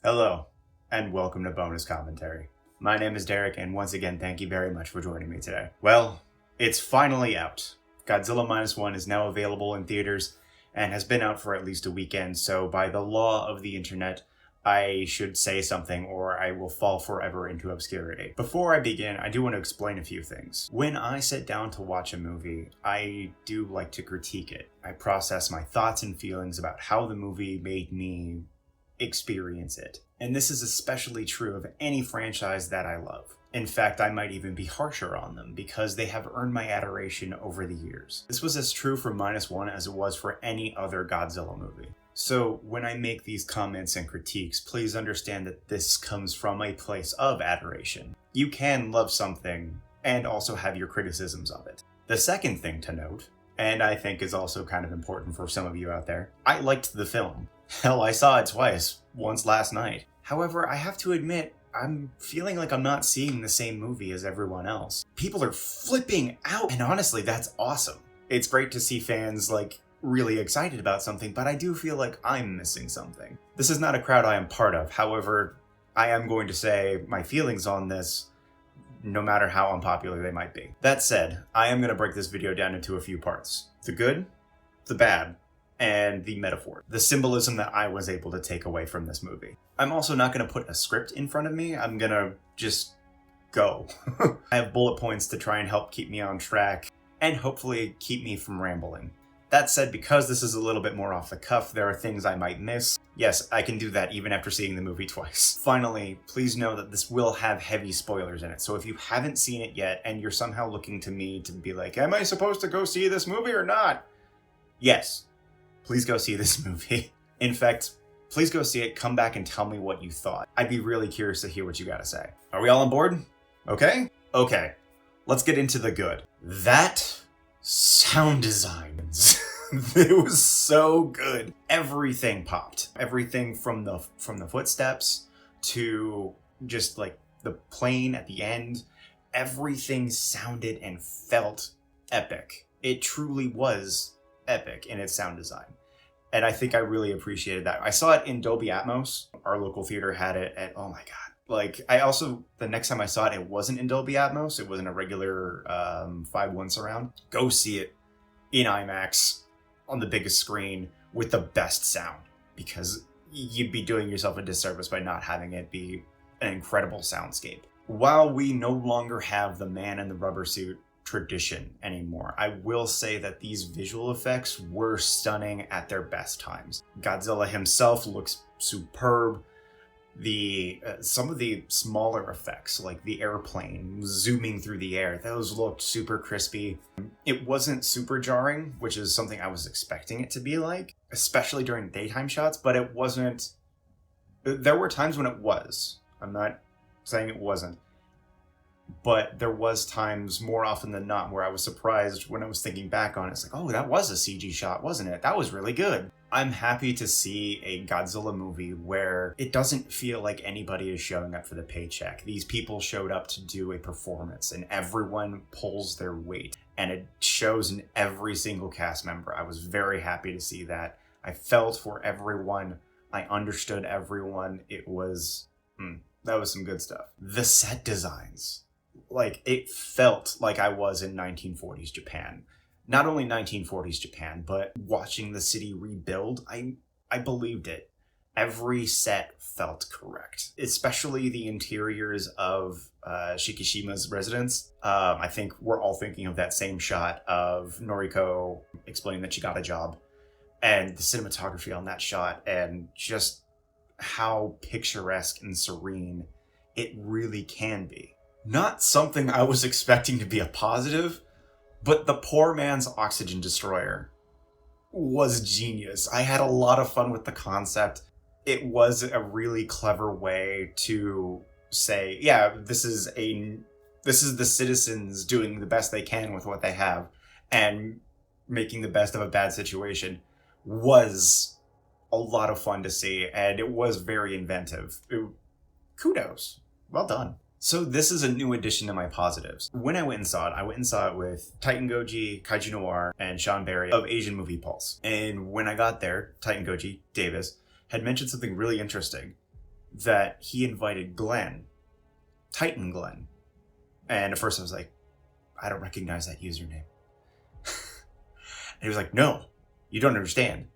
Hello, and welcome to Bonus Commentary. My name is Derek, and once again, thank you very much for joining me today. Well, it's finally out. Godzilla Minus One is now available in theaters, and has been out for at least a weekend, so by the law of the internet, I should say something or I will fall forever into obscurity. Before I begin, I do want to explain a few things. When I sit down to watch a movie, I do like to critique it. I process my thoughts and feelings about how the movie made me experience it. And this is especially true of any franchise that I love. In fact, I might even be harsher on them because they have earned my adoration over the years. This was as true for Minus One as it was for any other Godzilla movie. So when I make these comments and critiques, please understand that this comes from a place of adoration. You can love something and also have your criticisms of it. The second thing to note, and I think is also kind of important for some of you out there, I liked the film. Hell, I saw it twice, once last night. However, I have to admit, I'm feeling like I'm not seeing the same movie as everyone else. People are flipping out, and honestly, that's awesome. It's great to see fans, really excited about something, but I do feel like I'm missing something. This is not a crowd I am part of. However, I am going to say my feelings on this, no matter how unpopular they might be. That said, I am going to break this video down into a few parts. The good, the bad, and the metaphor. The symbolism that I was able to take away from this movie. I'm also not going to put a script in front of me. I'm going to just go. I have bullet points to try and help keep me on track and hopefully keep me from rambling. That said, because this is a little bit more off the cuff, there are things I might miss. Yes, I can do that even after seeing the movie twice. Finally, please know that this will have heavy spoilers in it, so if you haven't seen it yet and you're somehow looking to me to be like, am I supposed to go see this movie or not? Yes, please go see this movie. In fact, please go see it, come back and tell me what you thought. I'd be really curious to hear what you gotta say. Are we all on board? Okay? Okay, let's get into the good. That sound design. It was so good. Everything popped. Everything from the footsteps to just the plane at the end. Everything sounded and felt epic. It truly was epic in its sound design. And I think I really appreciated that. I saw it in Dolby Atmos. Our local theater had it at, oh my God. The next time I saw it, it wasn't in Dolby Atmos. It wasn't a regular 5.1 surround. Go see it in IMAX on the biggest screen with the best sound, because you'd be doing yourself a disservice by not having it be an incredible soundscape. While we no longer have the man in the rubber suit tradition anymore, I will say that these visual effects were stunning at their best times. Godzilla himself looks superb. Some of the smaller effects, like the airplane zooming through the air, those looked super crispy. It wasn't super jarring, which is something I was expecting it to be like, especially during daytime shots, but it wasn't. There were times when it was. I'm not saying it wasn't. But there was times, more often than not, where I was surprised when I was thinking back on it. It's like, oh, that was a CG shot, wasn't it? That was really good. I'm happy to see a Godzilla movie where it doesn't feel like anybody is showing up for the paycheck. These people showed up to do a performance, and everyone pulls their weight. And it shows in every single cast member. I was very happy to see that. I felt for everyone. I understood everyone. It was... that was some good stuff. The set designs. It felt like I was in 1940s Japan. Not only 1940s Japan, but watching the city rebuild, I believed it. Every set felt correct. Especially the interiors of Shikishima's residence. I think we're all thinking of that same shot of Noriko explaining that she got a job. And the cinematography on that shot, and just how picturesque and serene it really can be. Not something I was expecting to be a positive, but the poor man's oxygen destroyer was genius. I had a lot of fun with the concept. It was a really clever way to say, yeah, this is the citizens doing the best they can with what they have, and making the best of a bad situation was a lot of fun to see, and it was very inventive. Kudos. Well done. So this is a new addition to my positives. When I went and saw it with Titan Goji, Kaiju Noir, and Sean Barry of Asian Movie Pulse. And when I got there, Titan Goji, Davis, had mentioned something really interesting. that he invited Glenn, Titan Glenn. And at first I was like, I don't recognize that username. And he was like, no, you don't understand.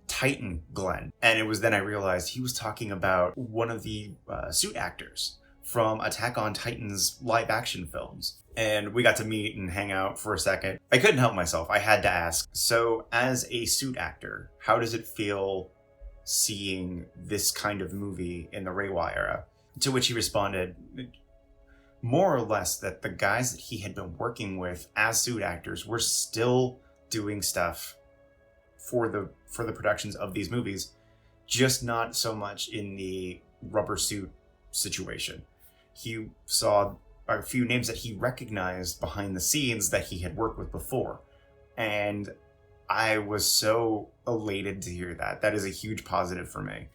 Titan Glenn. And it was then I realized he was talking about one of the suit actors from Attack on Titan's live action films. And we got to meet and hang out for a second. I couldn't help myself. I had to ask. So as a suit actor, how does it feel seeing this kind of movie in the Reiwa era? To which he responded, more or less, that the guys that he had been working with as suit actors were still doing stuff for the productions of these movies, just not so much in the rubber suit situation. He saw a few names that he recognized behind the scenes that he had worked with before. And I was so elated to hear that. That is a huge positive for me.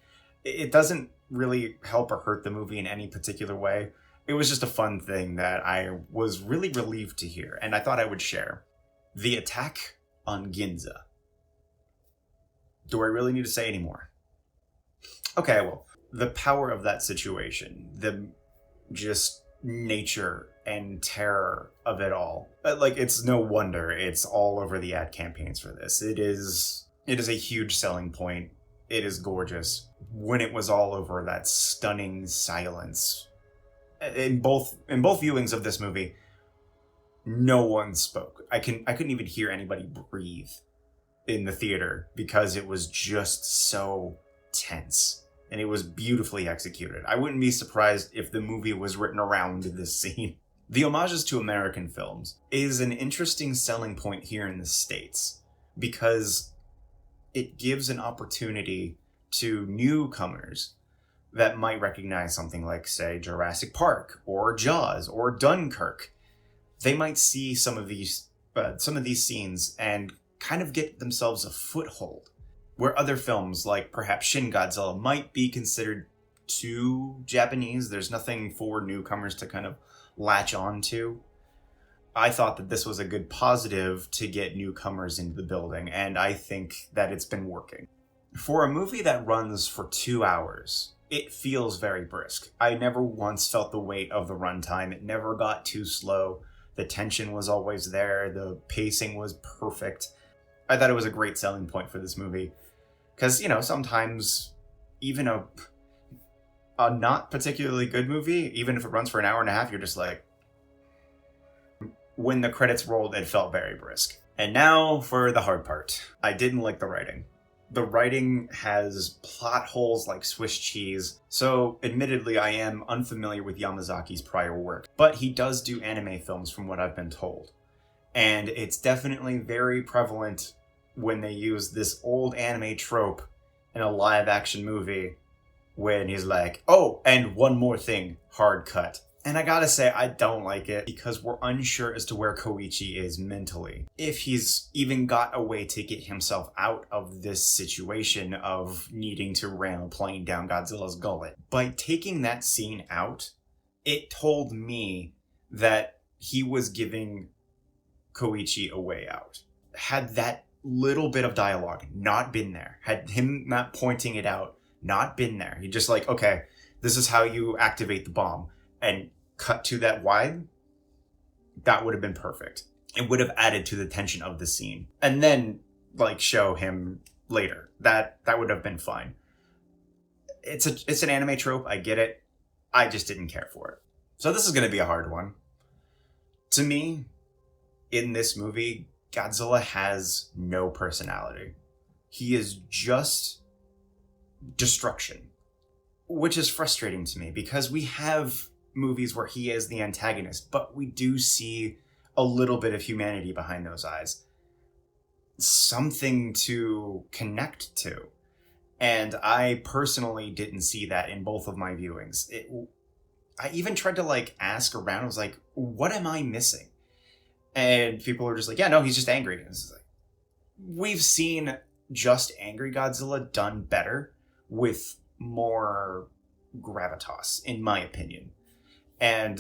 It doesn't really help or hurt the movie in any particular way. It was just a fun thing that I was really relieved to hear, and I thought I would share. The attack on Ginza. Do I really need to say any more? Okay, well, the power of that situation, the just nature and terror of it all. Like, it's no wonder it's all over the ad campaigns for this. It is a huge selling point. It is gorgeous. When it was all over, that stunning silence. In both viewings of this movie, no one spoke. I couldn't even hear anybody breathe in the theater because it was just so tense. And it was beautifully executed. I wouldn't be surprised if the movie was written around this scene. The homages to American films is an interesting selling point here in the States because it gives an opportunity to newcomers that might recognize something like, say, Jurassic Park or Jaws or Dunkirk. They might see some of these scenes and kind of get themselves a foothold, where other films like perhaps Shin Godzilla might be considered too Japanese. There's nothing for newcomers to kind of latch on to. I thought that this was a good positive to get newcomers into the building, and I think that it's been working. For a movie that runs for 2 hours, it feels very brisk. I never once felt the weight of the runtime. It never got too slow. The tension was always there. The pacing was perfect. I thought it was a great selling point for this movie. Because, sometimes even a not particularly good movie, even if it runs for an hour and a half, you're just like... When the credits rolled, it felt very brisk. And now for the hard part. I didn't like the writing. The writing has plot holes like Swiss cheese, so admittedly I am unfamiliar with Yamazaki's prior work, but he does do anime films from what I've been told. And it's definitely very prevalent when they use this old anime trope in a live action movie when he's like, oh, and one more thing, hard cut. And I gotta say, I don't like it because we're unsure as to where Koichi is mentally. If he's even got a way to get himself out of this situation of needing to ram a plane down Godzilla's gullet. By taking that scene out, it told me that he was giving Koichi a way out. Had that little bit of dialogue not been there, had him not pointing it out not been there, he just like, okay, this is how you activate the bomb, and cut to that wide, that would have been perfect. It would have added to the tension of the scene. And then, show him later. That would have been fine. It's an anime trope, I get it. I just didn't care for it. So this is going to be a hard one. To me, in this movie, Godzilla has no personality. He is just destruction. Which is frustrating to me, because we have movies where he is the antagonist, but we do see a little bit of humanity behind those eyes. Something to connect to. And I personally didn't see that in both of my viewings. I even tried to ask around. I was like, what am I missing? And people are just like, yeah, no, he's just angry. And it's like, we've seen just angry Godzilla done better with more gravitas, in my opinion. And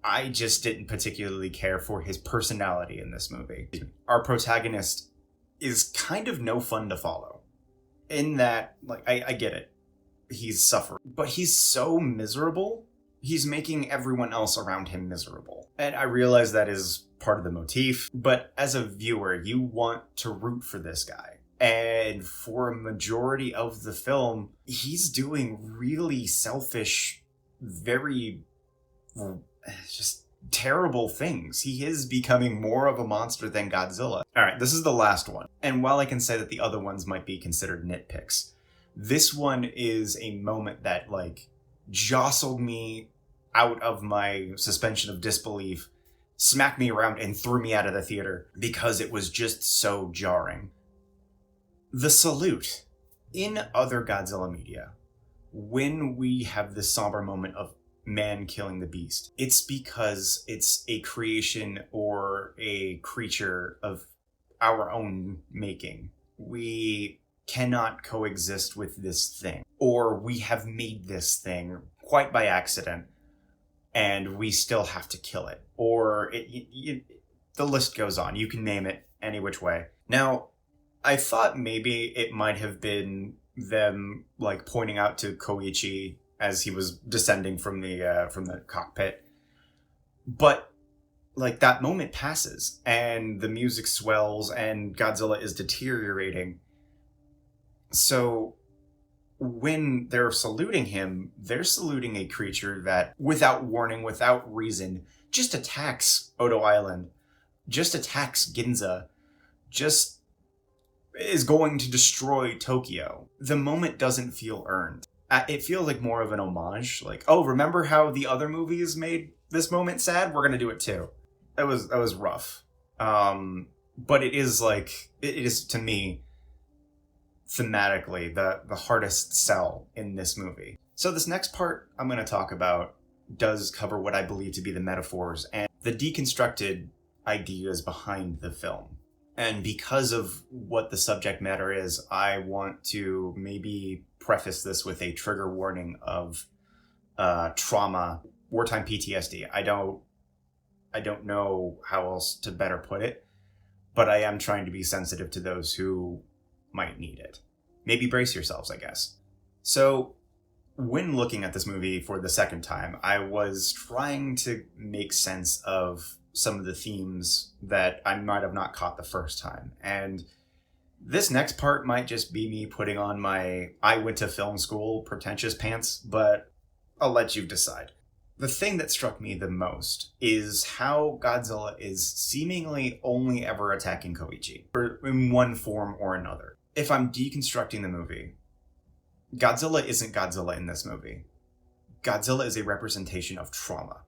I just didn't particularly care for his personality in this movie. Our protagonist is kind of no fun to follow. In that, I get it. he's suffering. But he's so miserable, he's making everyone else around him miserable. And I realize that is part of the motif, but as a viewer, you want to root for this guy. And for a majority of the film, he's doing really selfish, very just terrible things. He is becoming more of a monster than Godzilla. Alright, this is the last one. And while I can say that the other ones might be considered nitpicks, this one is a moment that, like, jostled me out of my suspension of disbelief, smacked me around, and threw me out of the theater because it was just so jarring. The salute. In other Godzilla media, when we have this somber moment of man killing the beast, it's because it's a creation or a creature of our own making. We cannot coexist with this thing, or we have made this thing quite by accident and we still have to kill it, or the list goes on. You can name it any which way. Now, I thought maybe it might have been them, like, pointing out to Koichi as he was descending from the cockpit, but, like, that moment passes and the music swells and Godzilla is deteriorating. So when they're saluting him, they're saluting a creature that, without warning, without reason, just attacks Odo Island, just attacks Ginza, just is going to destroy Tokyo. The moment doesn't feel earned. It feels like more of an homage. Like, oh, remember how the other movies made this moment sad? We're gonna do it too. That was rough. But it is, like, it is, to me, thematically the hardest sell in this movie. So this next part I'm going to talk about does cover what I believe to be the metaphors and the deconstructed ideas behind the film. And because of what the subject matter is, I want to maybe preface this with a trigger warning of trauma, wartime PTSD. I don't know how else to better put it, but I am trying to be sensitive to those who might need it. Maybe brace yourselves, I guess. So, when looking at this movie for the second time, I was trying to make sense of some of the themes that I might have not caught the first time. And this next part might just be me putting on my I went to film school pretentious pants, but I'll let you decide. The thing that struck me the most is how Godzilla is seemingly only ever attacking Koichi, or in one form or another. If I'm deconstructing the movie, Godzilla isn't Godzilla in this movie. Godzilla is a representation of trauma.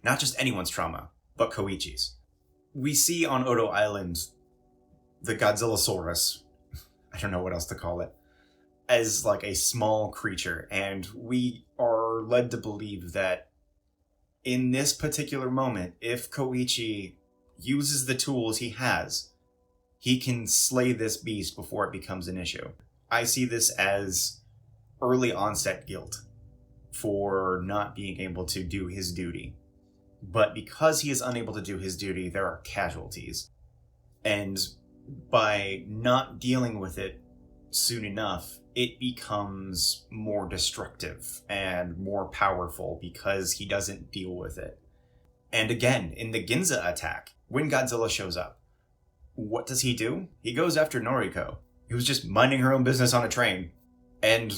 Not just anyone's trauma, but Koichi's. We see on Odo Island the Godzillasaurus, I don't know what else to call it, as like a small creature, and we are led to believe that in this particular moment, if Koichi uses the tools he has, he can slay this beast before it becomes an issue. I see this as early onset guilt for not being able to do his duty. But because he is unable to do his duty, there are casualties. And by not dealing with it soon enough, it becomes more destructive and more powerful because he doesn't deal with it. And again, in the Ginza attack, when Godzilla shows up, what does he do? He goes after Noriko, who was just minding her own business on a train. And,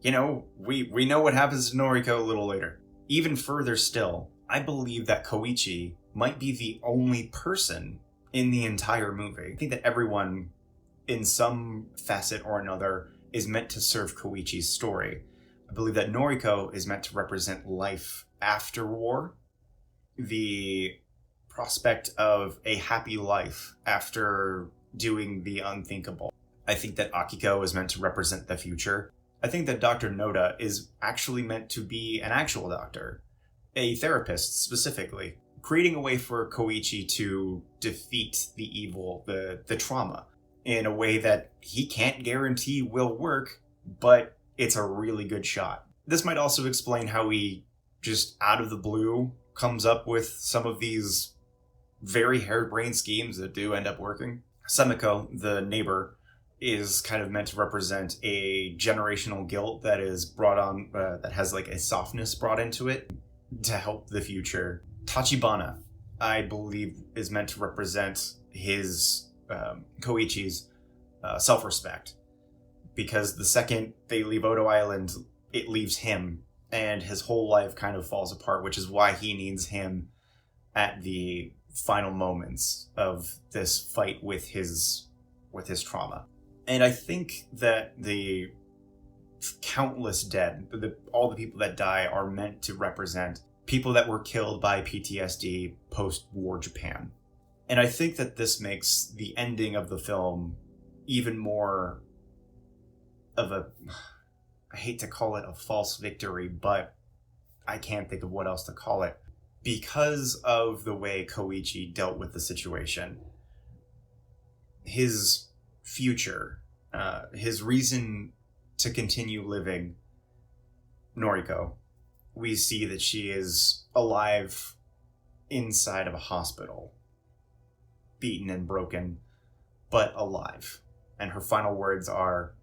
you know, we know what happens to Noriko a little later. Even further still, I believe that Koichi might be the only person in the entire movie. I think that everyone, in some facet or another, is meant to serve Koichi's story. I believe that Noriko is meant to represent life after war, the prospect of a happy life after doing the unthinkable. I think that Akiko is meant to represent the future. I think that Dr. Noda is actually meant to be an actual doctor, a therapist specifically, creating a way for Koichi to defeat the evil, the trauma, in a way that he can't guarantee will work, but it's a really good shot. This might also explain how he, just out of the blue, comes up with some of these very harebrained schemes that do end up working. Samiko, the neighbor, is kind of meant to represent a generational guilt that is brought on, that has like a softness brought into it to help the future. Tachibana, I believe, is meant to represent his, Koichi's, self-respect. Because the second they leave Odo Island, it leaves him, and his whole life kind of falls apart, which is why he needs him at the final moments of this fight with his trauma. And I think that the countless dead, all the people that die, are meant to represent people that were killed by PTSD post-war Japan. And I think that this makes the ending of the film even more of a, I hate to call it a false victory, but I can't think of what else to call it. Because of the way Koichi dealt with the situation, his future, his reason to continue living, Noriko, we see that she is alive inside of a hospital, beaten and broken, but alive. And her final words are,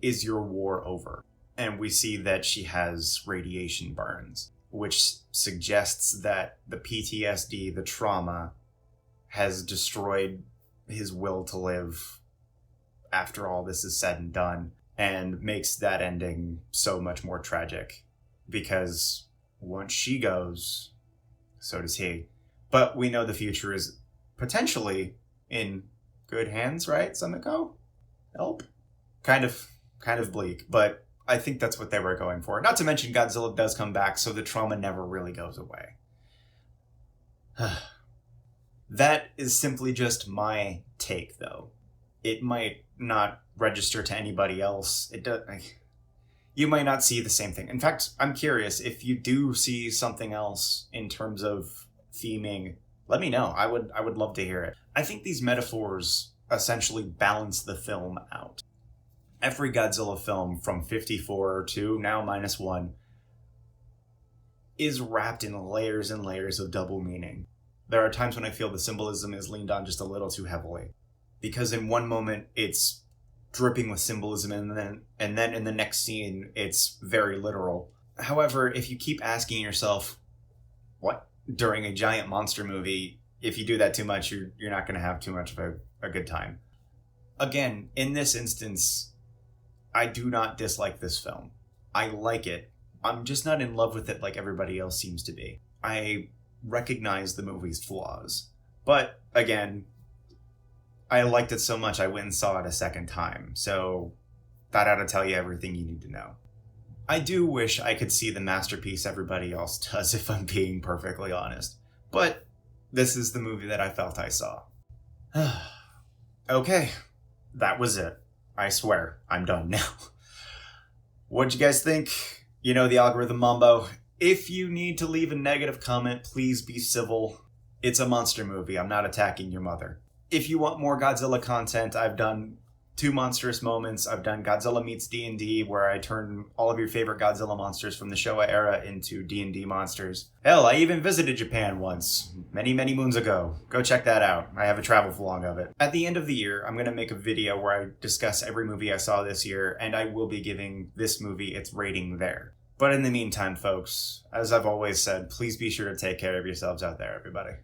"Is your war over?" And we see that she has radiation burns, which suggests that the PTSD, the trauma, has destroyed his will to live after all this is said and done, and makes that ending so much more tragic. Because once she goes, so does he. But we know the future is potentially in good hands, right, Samiko? Help? Kind of bleak, but I think that's what they were going for. Not to mention Godzilla does come back, so the trauma never really goes away. That is simply just my take, though. It might not register to anybody else. It does. You might not see the same thing. In fact, I'm curious, if you do see something else in terms of theming, let me know. I would love to hear it. I think these metaphors essentially balance the film out. Every Godzilla film from 54 to now -1 is wrapped in layers and layers of double meaning. There are times when I feel the symbolism is leaned on just a little too heavily. Because in one moment it's dripping with symbolism, and then in the next scene it's very literal. However, if you keep asking yourself, what? During a giant monster movie, if you do that too much, you're not going to have too much of a good time. Again, in this instance, I do not dislike this film. I like it. I'm just not in love with it like everybody else seems to be. I recognize the movie's flaws. But, again, I liked it so much I went and saw it a second time. So, that ought to tell you everything you need to know. I do wish I could see the masterpiece everybody else does, if I'm being perfectly honest. But this is the movie that I felt I saw. Okay, that was it. I swear, I'm done now. What'd you guys think? You know the algorithm mambo. If you need to leave a negative comment, please be civil. It's a monster movie. I'm not attacking your mother. If you want more Godzilla content, I've done 2 monstrous moments. I've done Godzilla Meets D&D, where I turn all of your favorite Godzilla monsters from the Showa era into D&D monsters. Hell, I even visited Japan once, many, many moons ago. Go check that out. I have a travel vlog of it. At the end of the year, I'm going to make a video where I discuss every movie I saw this year, and I will be giving this movie its rating there. But in the meantime, folks, as I've always said, please be sure to take care of yourselves out there, everybody.